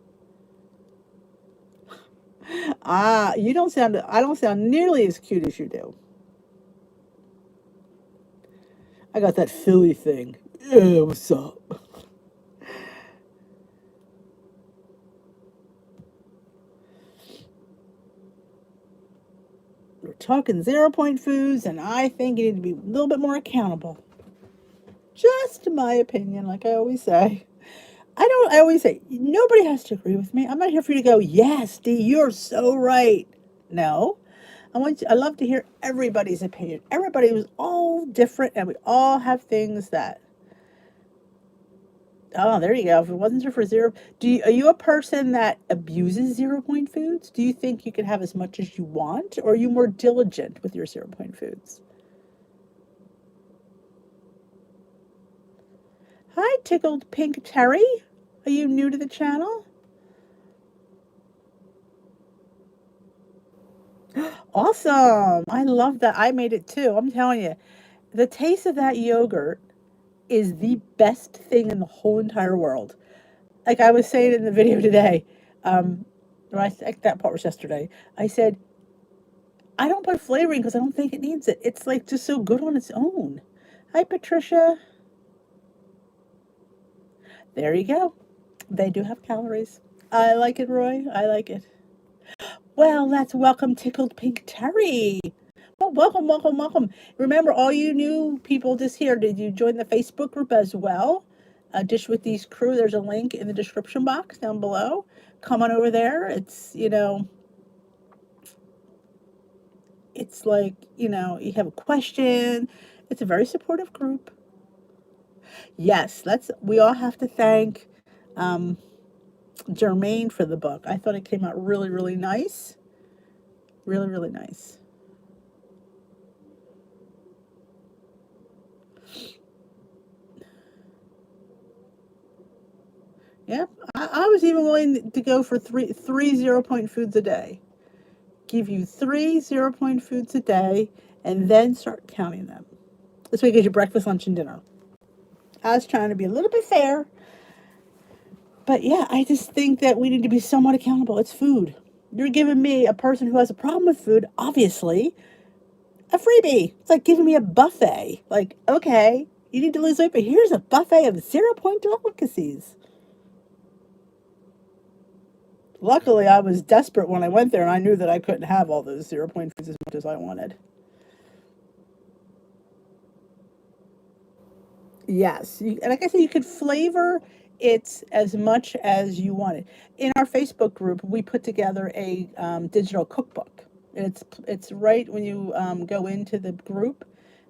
Ah, you don't sound. I don't sound nearly as cute as you do. I got that Philly thing. Yeah, what's up? We're talking 0 point foods, and I think you need to be a little bit more accountable. Just my opinion, like I always say. I always say, nobody has to agree with me. I'm not here for you to go, yes, Dee, you're so right. No. I love to hear everybody's opinion. Everybody was all different, and we all have things that. Oh, there you go. If it wasn't for zero, are you a person that abuses 0 point foods? Do you think you can have as much as you want, or are you more diligent with your 0 point foods? Hi, Tickled Pink Terry. Are you new to the channel? Awesome. I love that. I made it too. I'm telling you, the taste of that yogurt is the best thing in the whole entire world. Like I was saying in the video today, um, or I think that part was yesterday. I said, I don't put flavoring because I don't think it needs it. It's like just so good on its own. Hi, Patricia. There you go. They do have calories. I like it, Roy. I like it. Well, let's welcome Tickled Pink Terry. Well, welcome, welcome, welcome. Remember, all you new people just here, did you join the Facebook group as well? Dish with These Crew. There's a link in the description box down below. Come on over there. It's like, you have a question. It's a very supportive group. Yes, we all have to thank um, Jermaine for the book. I thought it came out really, really nice. Really, really nice. Yeah, I was even willing to go for three 0 point foods a day. Give you three 0 point foods a day, and then start counting them. This way, you get your breakfast, lunch, and dinner. I was trying to be a little bit fair, but yeah, I just think that we need to be somewhat accountable. It's food. You're giving me, a person who has a problem with food, obviously, a freebie. It's like giving me a buffet. Like, okay, you need to lose weight, but here's a buffet of 0 point delicacies. Luckily, I was desperate when I went there, and I knew that I couldn't have all those 0 point foods as much as I wanted. Yes, and like I said, you could flavor it as much as you wanted. In our Facebook group, we put together a digital cookbook, and it's right when you go into the group.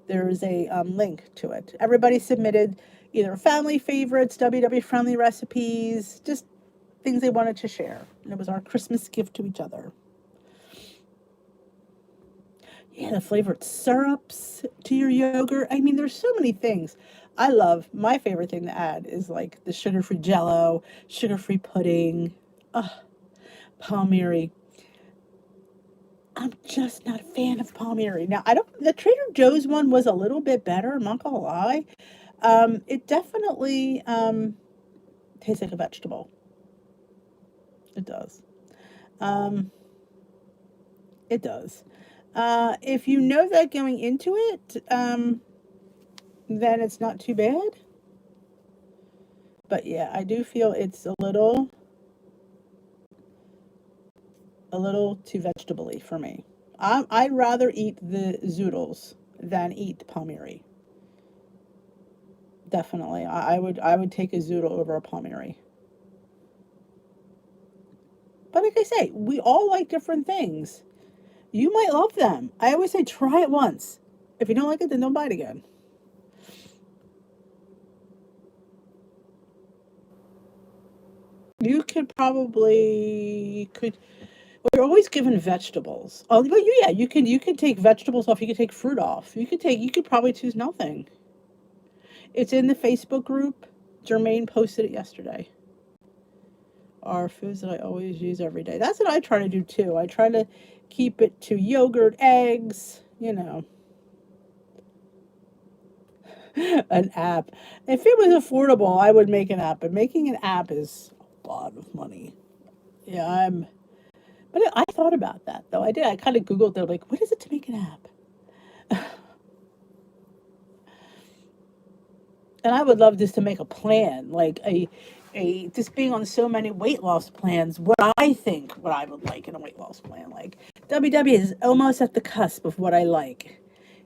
There's a link to it. Everybody submitted either family favorites, WW friendly recipes, just things they wanted to share, and it was our Christmas gift to each other. Yeah, the flavored syrups to your yogurt. I mean, there's so many things. I love my favorite thing to add is like the sugar-free jello, sugar-free pudding, ugh, palmieri. I'm just not a fan of palmieri. Now, I don't, the Trader Joe's one was a little bit better, I'm not gonna lie. It definitely tastes like a vegetable. It does. Um, it does. If you know that going into it, then it's not too bad. But yeah, I do feel it's a little too vegetable-y for me. I'd rather eat the zoodles than eat the palmieri. Definitely, I would take a zoodle over a palmieri. But like I say, we all like different things. You might love them. I always say try it once. If you don't like it, then don't buy it again. You could. Well, you're always given vegetables. Oh, but yeah, you can take vegetables off. You could take fruit off. You could probably choose nothing. It's in the Facebook group. Jermaine posted it yesterday. Are foods that I always use every day. That's what I try to do too. I try to keep it to yogurt, eggs. An app. If it was affordable, I would make an app. But making an app is a lot of money. Yeah, but I thought about that though. I did. I kind of Googled it, like, what is it to make an app? And I would love just to make a plan, like a just being on so many weight loss plans. What I would like in a weight loss plan, like WW is almost at the cusp of what I like.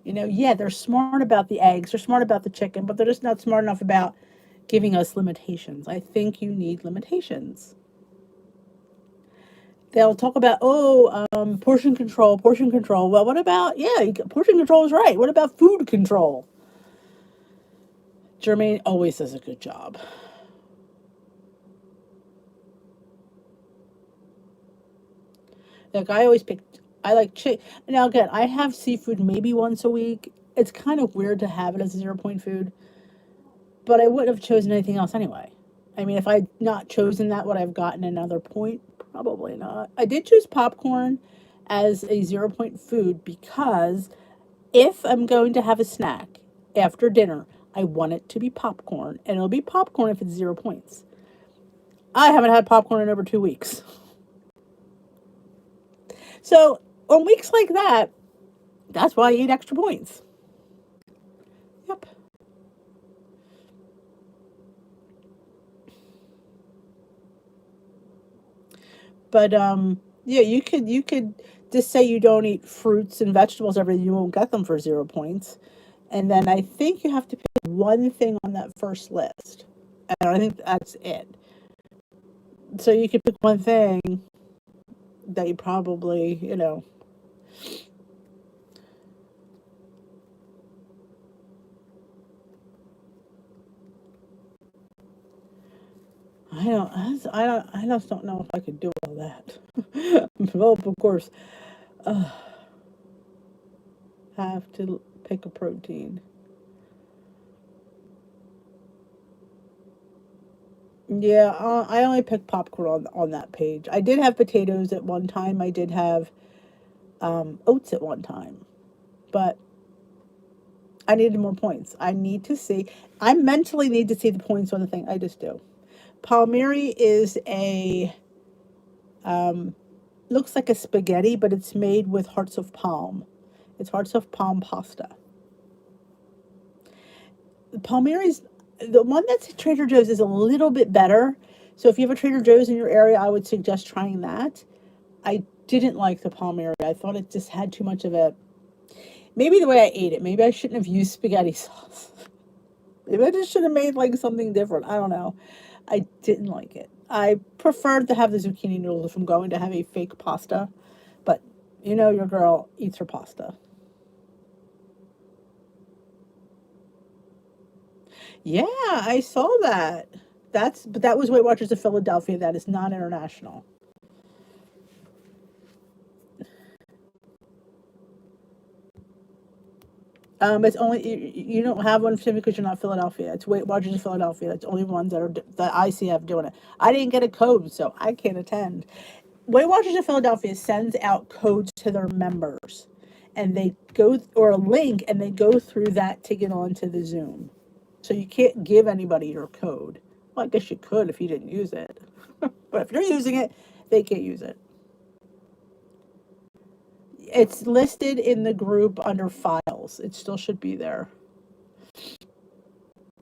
Yeah, they're smart about the eggs, they're smart about the chicken, but they're just not smart enough about giving us limitations. I think you need limitations. They'll talk about, portion control, portion control. Well, what about, yeah, portion control is right. What about food control? Jermaine always does a good job. Like I always pick, I like chick. Now again, I have seafood maybe once a week. It's kind of weird to have it as a 0 point food, but I wouldn't have chosen anything else anyway. I mean, if I'd not chosen that, would I have gotten another point? Probably not. I did choose popcorn as a 0 point food because if I'm going to have a snack after dinner, I want it to be popcorn, and it'll be popcorn if it's 0 points. I haven't had popcorn in over 2 weeks. So on weeks like that, that's why I eat extra points. Yep. But yeah, you could just say you don't eat fruits and vegetables every day, you won't get them for 0 points. And then I think you have to pick one thing on that first list. And I think that's it. So you could pick one thing that you probably, I just don't know if I could do all that. Well, of course, have to pick a protein. Yeah, I only picked popcorn on that page. I did have potatoes at one time. I did have oats at one time, but I needed more points. I need to see. I mentally need to see the points on the thing. I just do. Palmieri is a looks like a spaghetti, but it's made with hearts of palm. It's hearts of palm pasta. Palmieri's the one that's at Trader Joe's is a little bit better. So if you have a Trader Joe's in your area, I would suggest trying that. I didn't like the Palmieri. I thought it just had too much of a maybe the way I ate it. Maybe I shouldn't have used spaghetti sauce. Maybe I just should have made like something different. I don't know. I didn't like it. I preferred to have the zucchini noodles if I'm going to have a fake pasta. But your girl eats her pasta. Yeah, I saw that. But that was Weight Watchers of Philadelphia. That is not international. It's only you don't have one simply because you're not Philadelphia. It's Weight Watchers of Philadelphia. That's only ones that I see have doing it. I didn't get a code, so I can't attend. Weight Watchers of Philadelphia sends out codes to their members, and they go or a link, and they go through that to get onto the Zoom. So you can't give anybody your code. Well, I guess you could if you didn't use it, but if you're using it, they can't use it. It's listed in the group under files. It still should be there.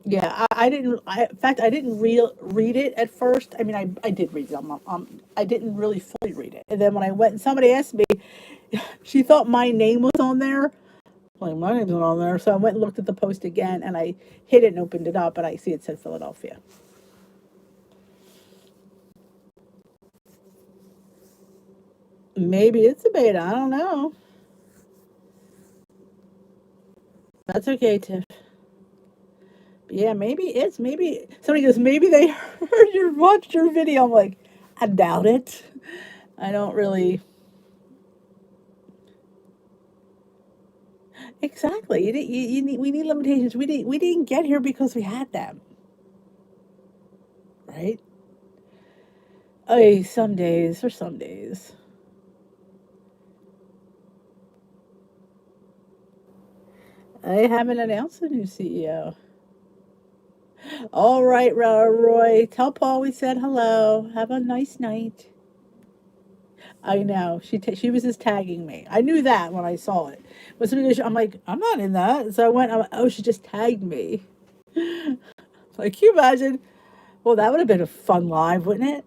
Yeah, I didn't. In fact, I didn't read it at first. I mean, I did read it. I didn't really fully read it. And then when I went and somebody asked me, she thought my name was on there. Like, my name's not on there. So I went and looked at the post again, and I hit it and opened it up, and I see it said Philadelphia. Maybe it's a beta. I don't know. That's okay, Tiff. Yeah, maybe somebody goes, maybe they heard your watched your video. I'm like, I doubt it. I don't really exactly. You need we need limitations. We didn't get here because we had them, right? Oh, some days. I haven't announced a new CEO. All right, Roy. Tell Paul we said hello. Have a nice night. I know. She was just tagging me. I knew that when I saw it. But somebody goes, I'm like, I'm not in that. So I went, I'm like, oh, she just tagged me. Like, can you imagine? Well, that would have been a fun live, wouldn't it?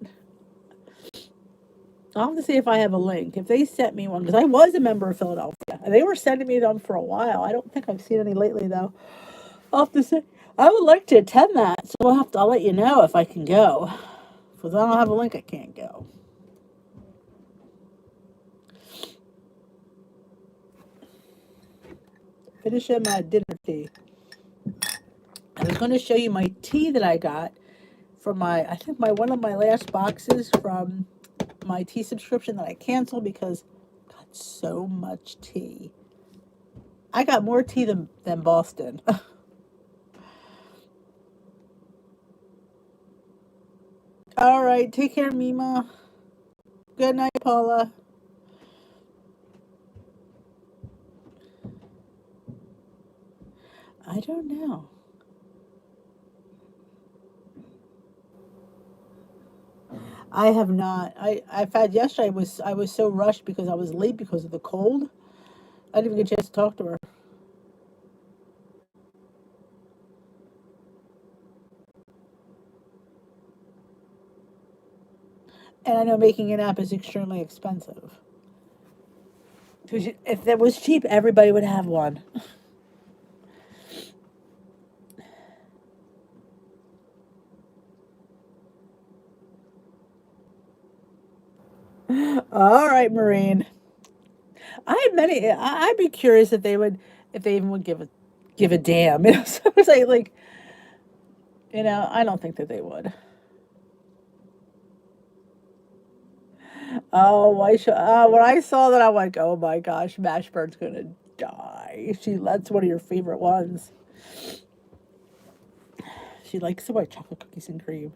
I'll have to see if I have a link. If they sent me one, because I was a member of Philadelphia. And they were sending me them for a while. I don't think I've seen any lately, though. I'll have to say, I would like to attend that. So I'll let you know if I can go. Because I don't have a link, I can't go. Finishing my dinner tea. I was going to show you my tea that I got from I think one of my last boxes from my tea subscription that I canceled because I got so much tea. I got more tea than Boston. All right, take care, Mima. Good night, Paula. I don't know. I have not. I've had yesterday. I was so rushed because I was late because of the cold. I didn't even get a chance to talk to her. And I know making an app is extremely expensive. If that was cheap, everybody would have one. All right, Marine. I had many. I'd be curious if they would, if they even would give a damn. So I was like, I don't think that they would. Oh, when I saw that, I'm like, oh my gosh, Mashburn's gonna die. That's one of your favorite ones. She likes the white chocolate cookies and cream.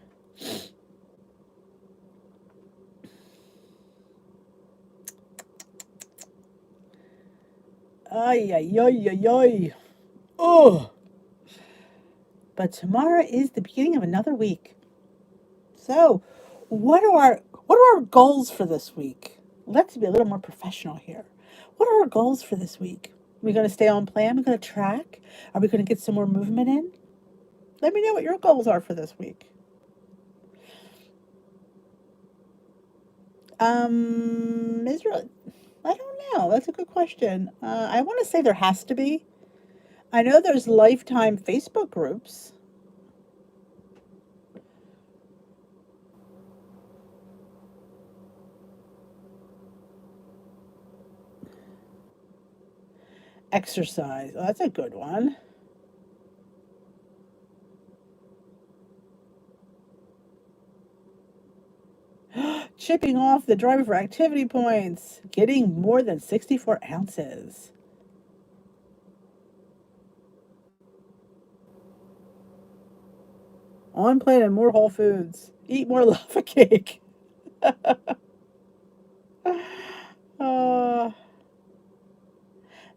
Ay, ay, ay, ay, ay. Oh, but tomorrow is the beginning of another week. So, what are our goals for this week? Let's be a little more professional here. What are our goals for this week? Are we going to stay on plan? Are we going to track? Are we going to get some more movement in? Let me know what your goals are for this week. Israel, I don't know. That's a good question. I want to say there has to be. I know there's lifetime Facebook groups. Exercise. Oh, that's a good one. Chipping off the driver for activity points. Getting more than 64 ounces. On plan and more whole foods. Eat more lava cake. uh,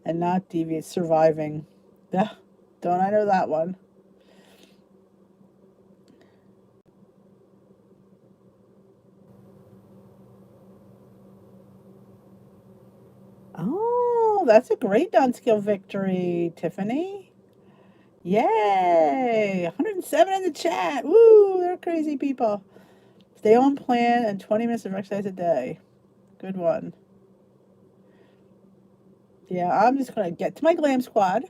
and not deviate. Surviving. Yeah, don't I know that one? Oh, that's a great done skill victory, Tiffany. Yay! 107 in the chat. Woo, they're crazy people. Stay on plan and 20 minutes of exercise a day. Good one. Yeah, I'm just going to get to my glam squad,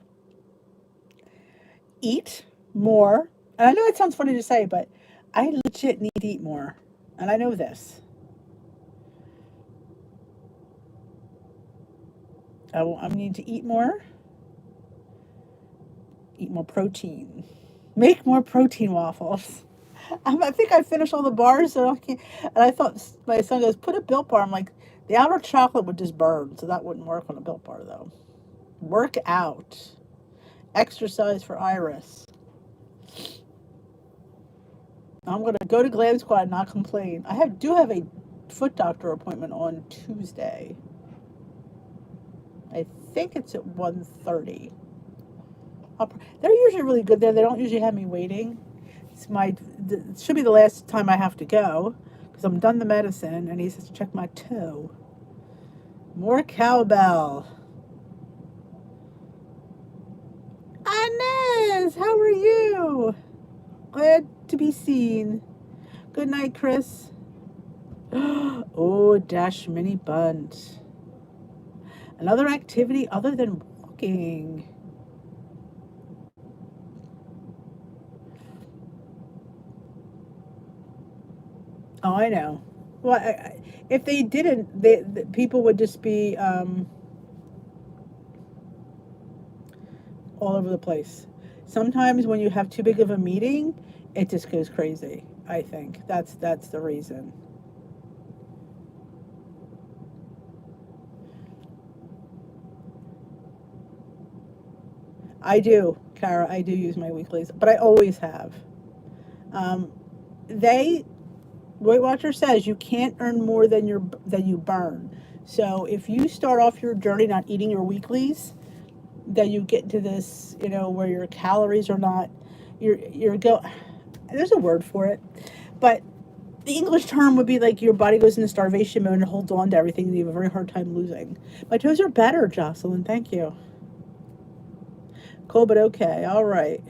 eat more. And I know it sounds funny to say, but I legit need to eat more. And I know this. I need to eat more protein, make more protein waffles. I think I finished all the bars, so and I thought my son goes, put a Built Bar. I'm like, the outer chocolate would just burn, so that wouldn't work on a Built Bar though. Work out, exercise for Iris. I'm gonna go to Glam Squad and not complain. Do have a foot doctor appointment on Tuesday. I think it's at 1:30. They're usually really good there. They don't usually have me waiting. It should be the last time I have to go because I'm done the medicine, and he says to check my toe. More cowbell. Inez, how are you? Glad to be seen. Good night, Chris. Oh, dash mini bunt. Another activity other than walking. Oh, I know. Well, if they didn't, people would just be all over the place. Sometimes when you have too big of a meeting, it just goes crazy. I think that's the reason. I do, Kara. I do use my weeklies, but I always have. Um, they Weight Watcher says you can't earn more than you burn. So if you start off your journey not eating your weeklies, then you get into this, where your calories are not, you're go. There's a word for it, but the English term would be like your body goes into starvation mode and holds on to everything, and you have a very hard time losing. My toes are better, Jocelyn. Thank you. Cool, but okay. All right.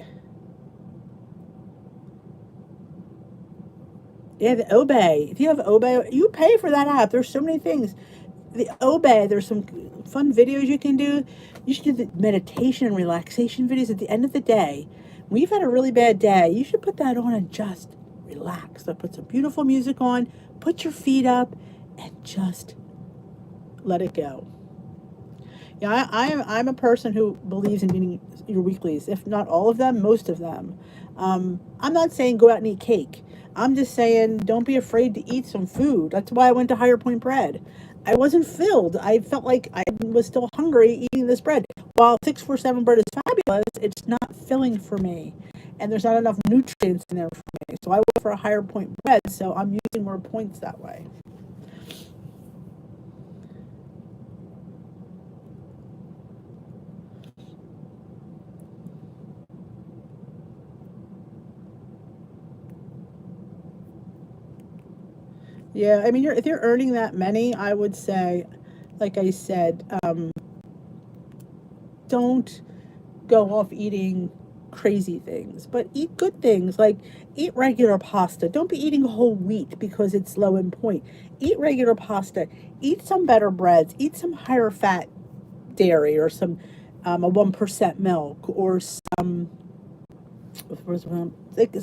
Yeah, the Obey. If you have Obey, you pay for that app. There's so many things. the obey, there's some fun videos you can do. You should do the meditation and relaxation videos at the end of the day. When you've had a really bad day, you should put that on and just relax. So put some beautiful music on, put your feet up, and just let it go. Yeah, I'm a person who believes in eating your weeklies, if not all of them, most of them. I'm not saying go out and eat cake. I'm just saying don't be afraid to eat some food. That's why I went to Higher Point Bread. I wasn't filled. I felt like I was still hungry eating this bread. While 647 bread is fabulous, it's not filling for me. And there's not enough nutrients in there for me. So I went for a Higher Point Bread, so I'm using more points that way. Yeah, I mean, if you're earning that many, I would say, like I said, don't go off eating crazy things, but eat good things. Like eat regular pasta. Don't be eating whole wheat because it's low in point. Eat regular pasta. Eat some better breads. Eat some higher fat dairy or some a 1% milk or some like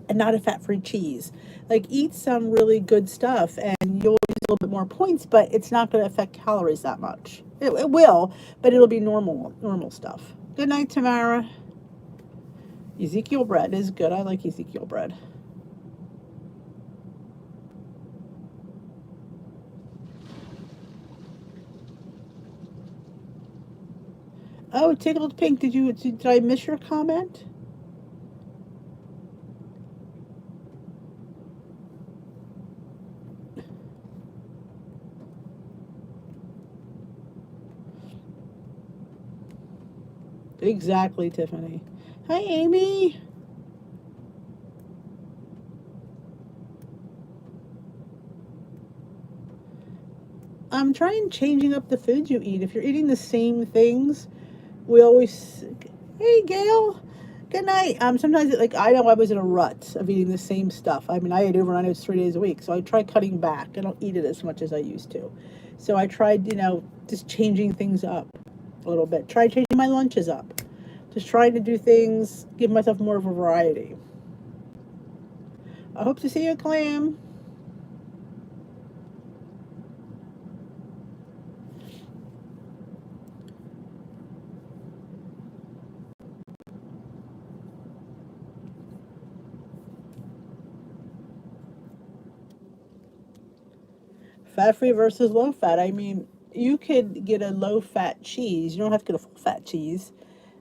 not a fat-free cheese. Like eat some really good stuff, and you'll use a little bit more points, but it's not going to affect calories that much. It will, but it'll be normal stuff. Good night, Tamara. Ezekiel bread is good. I like Ezekiel bread. Oh, tickled pink. Did I miss your comment? Exactly, Tiffany. Hi, Amy. I'm trying changing up the foods you eat. If you're eating the same things, we always. Hey, Gail. Good night. Sometimes like I know I was in a rut of eating the same stuff. I mean, I ate overnight. It's 3 days a week, so I tried cutting back. I don't eat it as much as I used to. So I tried, just changing things up a little bit. Try changing my lunches up. Just trying to do things, give myself more of a variety. I hope to see you, Clam. Fat free versus low fat. I mean, you could get a low fat cheese. You don't have to get a full fat cheese,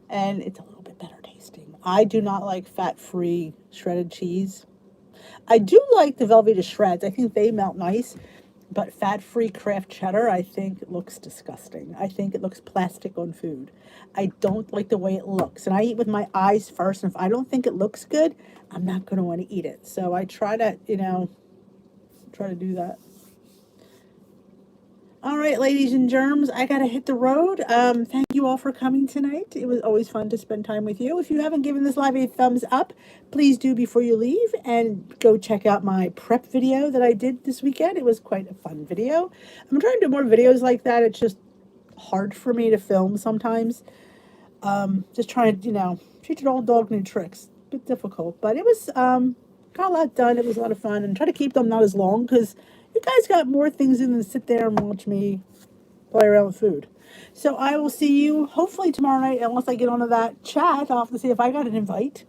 and it's a little bit better tasting. I do not like fat free shredded cheese. I do like the Velveeta shreds. I think they melt nice, but fat free Kraft cheddar, I think it looks disgusting. I think it looks plastic on food. I don't like the way it looks, and I eat with my eyes first. And if I don't think it looks good, I'm not going to want to eat it. So I try to, try to do that. All right, ladies and germs, I gotta hit the road. Thank you all for coming tonight. It was always fun to spend time with you. If you haven't given this live a thumbs up, please do before you leave, and go check out my prep video that I did this weekend. It was quite a fun video. I'm trying to do more videos like that. It's just hard for me to film sometimes. Just trying to, teach an old dog new tricks. A bit difficult, but it was got a lot done. It was a lot of fun, and try to keep them not as long because you guys got more things in than sit there and watch me play around with food. So I will see you hopefully tomorrow night, unless I get onto that chat. I'll have to see if I got an invite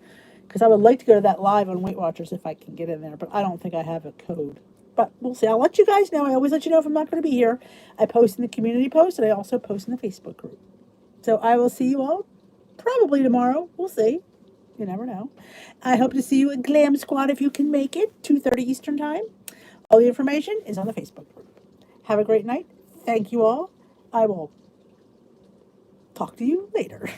because I would like to go to that live on Weight Watchers if I can get in there, but I don't think I have a code. But we'll see. I'll let you guys know. I always let you know if I'm not going to be here. I post in the community post, and I also post in the Facebook group. So I will see you all probably tomorrow. We'll see. You never know. I hope to see you at Glam Squad if you can make it, 2:30 Eastern Time. All the information is on the Facebook group. Have a great night. Thank you all. I will talk to you later.